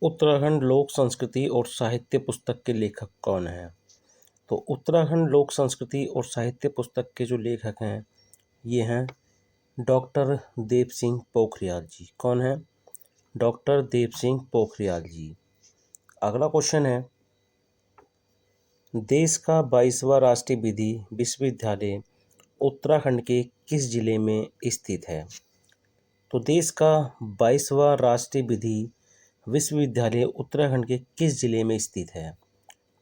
उत्तराखंड लोक संस्कृति और साहित्य पुस्तक के लेखक कौन हैं? तो उत्तराखंड लोक संस्कृति और साहित्य पुस्तक के जो लेखक हैं ये हैं डॉक्टर देव सिंह पोखरियाल जी। कौन है? डॉक्टर देव सिंह पोखरियाल जी। अगला क्वेश्चन है, देश का 22वां राष्ट्रीय विधि विश्वविद्यालय उत्तराखंड के किस जिले में स्थित है? तो देश का 22वां राष्ट्रीय विधि विश्वविद्यालय उत्तराखंड के किस जिले में स्थित है?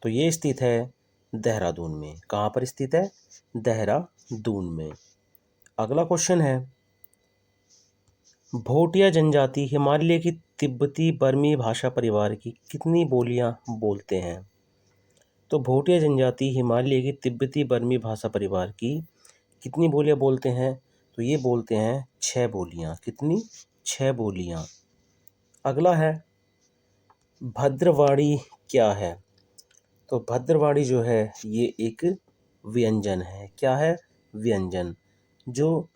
तो ये स्थित है देहरादून में। कहाँ पर स्थित है? देहरादून में। अगला क्वेश्चन है, भोटिया जनजाति हिमालय की तिब्बती बर्मी भाषा परिवार की कितनी बोलियां बोलते हैं? तो भोटिया जनजाति हिमालय की तिब्बती बर्मी भाषा परिवार की कितनी बोलियां बोलते हैं? तो ये बोलते हैं 6 बोलियां। कितनी? 6 बोलियां। अगला है, भद्रवाणी क्या है? तो भद्रवाणी जो है ये एक व्यंजन है। क्या है? व्यंजन, जो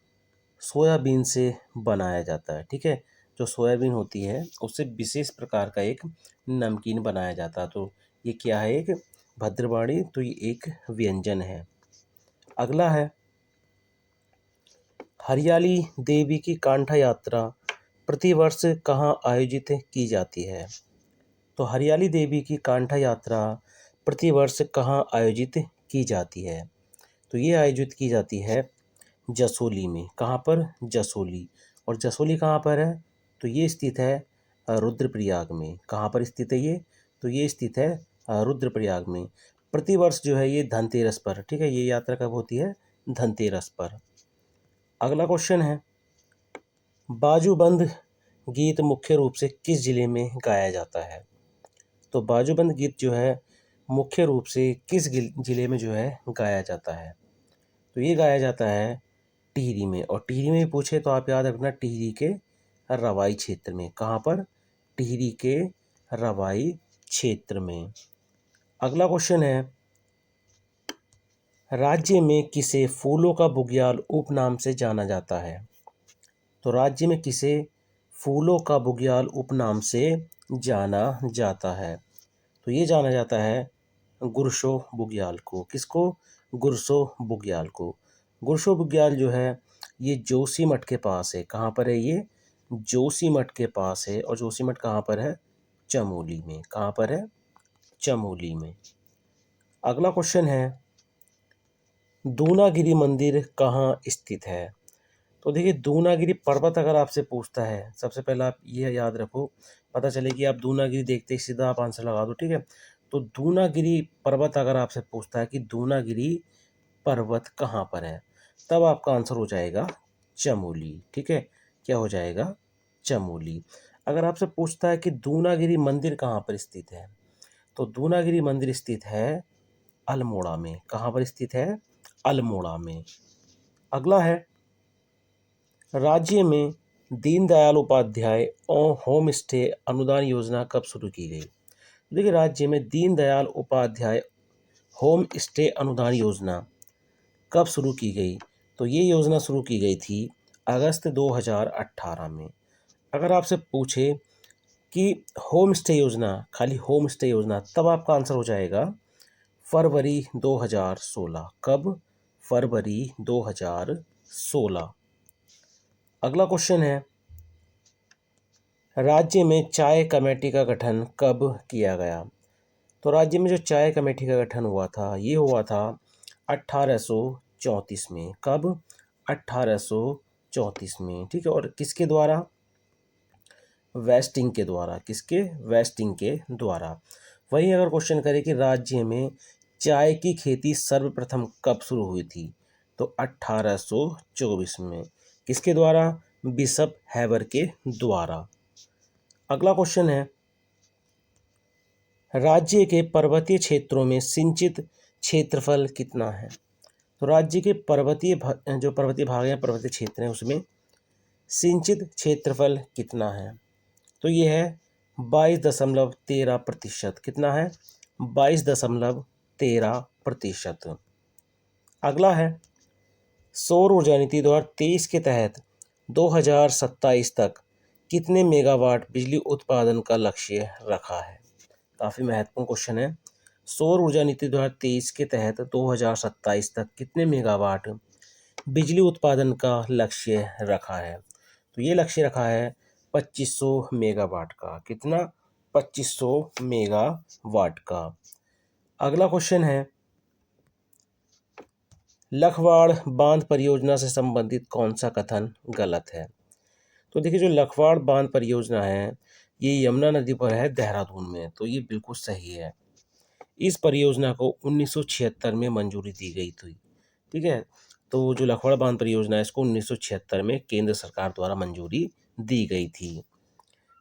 सोयाबीन से बनाया जाता है। ठीक है, जो सोयाबीन होती है उससे विशेष प्रकार का एक नमकीन बनाया जाता है। तो ये क्या है? एक भद्रवाणी। तो ये एक व्यंजन है। अगला है, हरियाली देवी की कांठा यात्रा प्रतिवर्ष कहाँ आयोजित की जाती है? तो हरियाली देवी की कांठा यात्रा प्रतिवर्ष कहाँ आयोजित की जाती है? तो ये आयोजित की जाती है जसोली में। कहाँ पर? जसोली। और जसोली कहाँ पर है? तो ये स्थित है रुद्रप्रयाग में। कहाँ पर स्थित है ये? तो ये स्थित है रुद्रप्रयाग में। प्रतिवर्ष जो है ये धनतेरस पर। ठीक है, ये यात्रा कब होती है? धनतेरस पर। अगला क्वेश्चन है, बाजूबंद गीत मुख्य रूप से किस जिले में गाया जाता है? तो बाजूबंद गीत जो है मुख्य रूप से किस जिले में जो है गाया जाता है? तो ये गाया जाता है टिहरी में। और टिहरी में पूछे तो आप याद रखना, टिहरी के रवाई क्षेत्र में। कहाँ पर? टिहरी के रवाई क्षेत्र में। अगला क्वेश्चन है, राज्य में किसे फूलों का बुग्याल उपनाम से जाना जाता है? तो राज्य में किसे फूलों का बुग्याल उपनाम से जाना जाता है? तो ये जाना जाता है गुरशो बुग्याल को। किसको? गुरशो बुग्याल को। गुरशो बुग्याल जो है ये जोशीमठ के पास है। कहाँ पर है ये? जोशीमठ के पास है। और जोशीमठ कहाँ पर है? चमोली में। कहाँ पर है? चमोली में। अगला क्वेश्चन है, दूनागिरी मंदिर कहाँ स्थित है? तो देखिए, दूनागिरी पर्वत अगर आपसे पूछता है, सबसे पहले आप ये याद रखो, पता चले कि आप दूनागिरी देखते ही सीधा आप आंसर लगा दो। ठीक है, तो दूनागिरी पर्वत अगर आपसे पूछता है कि दूनागिरी पर्वत कहाँ पर है, तब आपका आंसर हो जाएगा चमोली। ठीक है, क्या हो जाएगा? चमोली। अगर आपसे पूछता है कि दूनागिरी मंदिर कहाँ पर स्थित है, तो दूनागिरी मंदिर स्थित है अल्मोड़ा में। कहाँ पर स्थित है? अल्मोड़ा में। अगला है, राज्य में दीनदयाल उपाध्याय और होम स्टे अनुदान योजना कब शुरू की गई? देखिए, राज्य में दीनदयाल उपाध्याय होम स्टे अनुदान योजना कब शुरू की गई? तो ये योजना शुरू की गई थी अगस्त 2018 में। अगर आपसे पूछे कि होम स्टे योजना, खाली होम स्टे योजना, तब आपका आंसर हो जाएगा फरवरी 2016। कब? फरवरी 2016। अगला क्वेश्चन है, राज्य में चाय कमेटी का गठन कब किया गया? तो राज्य में जो चाय कमेटी का गठन हुआ था ये हुआ था 1834 में। कब? 1834 में। ठीक है, और किसके द्वारा? वेस्टिंग के द्वारा। किसके? वेस्टिंग के द्वारा। वहीं अगर क्वेश्चन करें कि राज्य में चाय की खेती सर्वप्रथम कब शुरू हुई थी, तो 1824 में। किसके द्वारा? बिशप हैबर के द्वारा। अगला क्वेश्चन है, राज्य के पर्वतीय क्षेत्रों में सिंचित क्षेत्रफल कितना है? तो राज्य के जो पर्वतीय भाग हैं, पर्वतीय क्षेत्र हैं, उसमें सिंचित क्षेत्रफल कितना है? तो ये है 22.13%। कितना है? 22.13%। अगला है, सौर ऊर्जा नीति 2023 के तहत 2027 तक कितने मेगावाट बिजली उत्पादन का लक्ष्य रखा है? काफ़ी महत्वपूर्ण क्वेश्चन है। सौर ऊर्जा नीति 2023 के तहत 2027 तक कितने मेगावाट बिजली उत्पादन का लक्ष्य रखा है? तो ये लक्ष्य रखा है 2500 मेगावाट का। कितना? 2500 मेगावाट का। अगला क्वेश्चन है, लखवाड़ बांध परियोजना से संबंधित कौन सा कथन गलत है? तो देखिए, जो लखवाड़ बांध परियोजना है ये यमुना नदी पर है देहरादून में, तो ये बिल्कुल सही है। इस परियोजना को 1976 में मंजूरी दी गई थी। ठीक है, तो जो लखवाड़ बांध परियोजना है इसको 1976 में केंद्र सरकार द्वारा मंजूरी दी गई थी।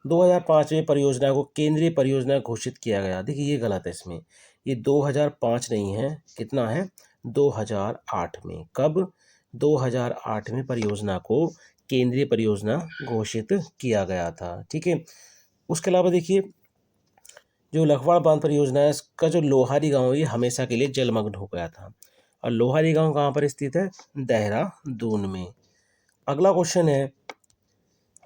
2005 में परियोजना को केंद्रीय परियोजना घोषित किया गया। देखिए, ये गलत है इसमें, ये 2005 नहीं है, कितना है? 2008 में। कब? 2008 में परियोजना को केंद्रीय परियोजना घोषित किया गया था। ठीक है, उसके अलावा देखिए, जो लखवाड़ बांध परियोजना है इसका जो लोहारी गांव है ये हमेशा के लिए जलमग्न हो गया था। और लोहारी गांव कहाँ पर स्थित है? देहरादून में। अगला क्वेश्चन है,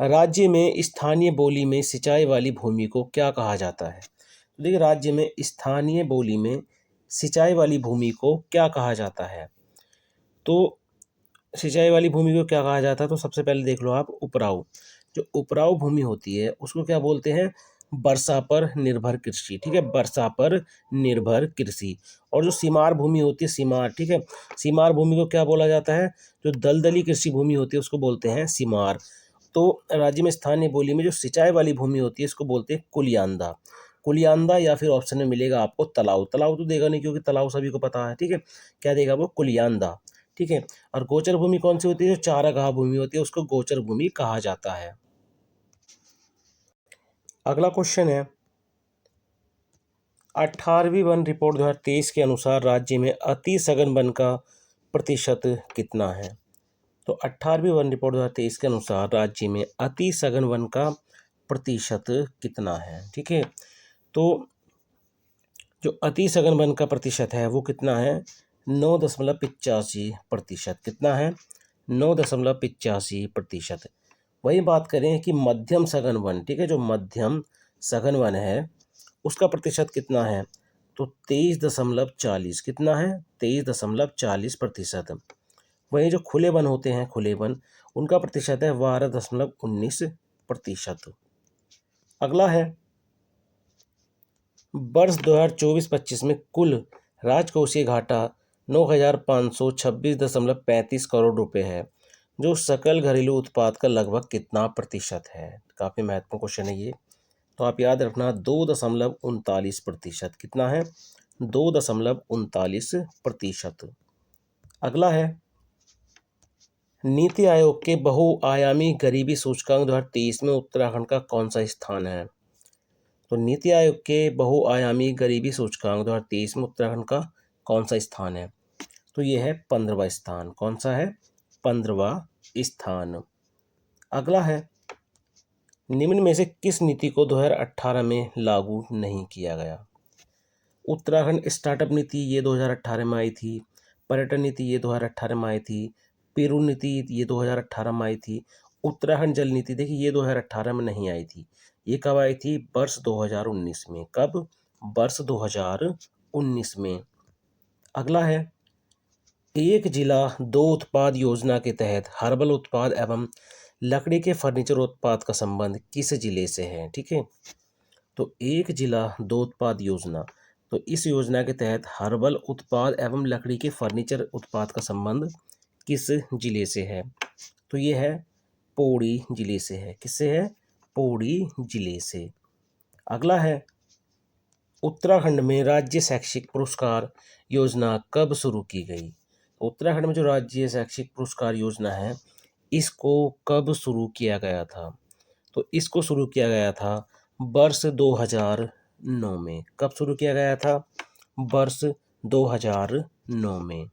राज्य में स्थानीय बोली में सिंचाई वाली भूमि को क्या कहा जाता है? तो देखिए, राज्य में स्थानीय बोली में सिंचाई वाली भूमि को क्या कहा जाता है? तो सिंचाई वाली भूमि को क्या कहा जाता है? तो सबसे पहले देख लो आप, उपराऊ। जो उपराऊ भूमि होती है उसको क्या बोलते हैं? वर्षा पर निर्भर कृषि। ठीक है, वर्षा पर निर्भर कृषि। और जो सीमार भूमि होती है, सीमार, ठीक है, सीमार भूमि को क्या बोला जाता है? जो दलदली कृषि भूमि होती है उसको बोलते हैं सीमार। तो राज्य में स्थानीय बोली में जो सिंचाई वाली भूमि होती है इसको बोलते हैं कुलियांदा। कुलियांदा, या फिर ऑप्शन में मिलेगा आपको तलाव। तलाव तो देगा नहीं क्योंकि तलाव सभी को पता है। ठीक है, क्या देगा वो? कुलियांदा। ठीक है, और गोचर भूमि कौन सी होती है? जो चारागाह भूमि होती है उसको गोचर भूमि कहा जाता है। अगला क्वेश्चन है, 18वीं वन रिपोर्ट 2023 के अनुसार राज्य में अति सघन वन का प्रतिशत कितना है? तो 18वीं वन रिपोर्ट 2023 के अनुसार राज्य में अति सघन वन का प्रतिशत कितना है? ठीक है, तो जो अति सघन वन का प्रतिशत है वो कितना है? 9.85%। कितना है? 9.85%। वही बात करें कि मध्यम सघन वन, ठीक है, जो मध्यम सघन वन है उसका प्रतिशत कितना है? तो 23.40। कितना है? 23.40%। वहीं जो खुले वन होते हैं, खुले वन, उनका प्रतिशत है 12.19%। अगला है, वर्ष 2024-25 में कुल राजकोषीय घाटा 9,526.35 करोड़ रुपए है, जो सकल घरेलू उत्पाद का लगभग कितना प्रतिशत है? काफ़ी महत्वपूर्ण क्वेश्चन है ये, तो आप याद रखना 2.39%। कितना है? 2.39%। अगला है, नीति आयोग के बहुआयामी गरीबी सूचकांक 2023 में उत्तराखंड का कौन सा स्थान है? तो नीति आयोग के बहुआयामी गरीबी सूचकांक 2023 में उत्तराखंड का कौन सा स्थान है? तो ये है 15वां स्थान। कौन सा है? 15वां स्थान। अगला है, निम्न में से किस नीति को 2018 में लागू नहीं किया गया? उत्तराखंड स्टार्टअप नीति ये 2018 में आई थी, पर्यटन नीति ये 2018 में आई थी, पेरू नीति ये 2018 में आई थी, उत्तराखंड जल नीति देखिए ये 2018 में नहीं आई थी। ये कब आई थी? वर्ष 2019 में। कब? वर्ष 2019 में। अगला है, एक जिला दो उत्पाद योजना के तहत हर्बल उत्पाद एवं लकड़ी के फर्नीचर उत्पाद का संबंध किस जिले से है? ठीक है, तो एक जिला दो उत्पाद योजना, तो इस योजना के तहत हर्बल उत्पाद एवं लकड़ी के फर्नीचर उत्पाद का संबंध किस जिले से है? तो ये है पौड़ी जिले से है। किससे है? पौड़ी जिले से। अगला है, उत्तराखंड में राज्य शैक्षिक पुरस्कार योजना कब शुरू की गई? उत्तराखंड में जो राज्य शैक्षिक पुरस्कार योजना है इसको कब शुरू किया गया था? तो इसको शुरू किया गया था वर्ष 2009 में। कब शुरू किया गया था? वर्ष 2009 में।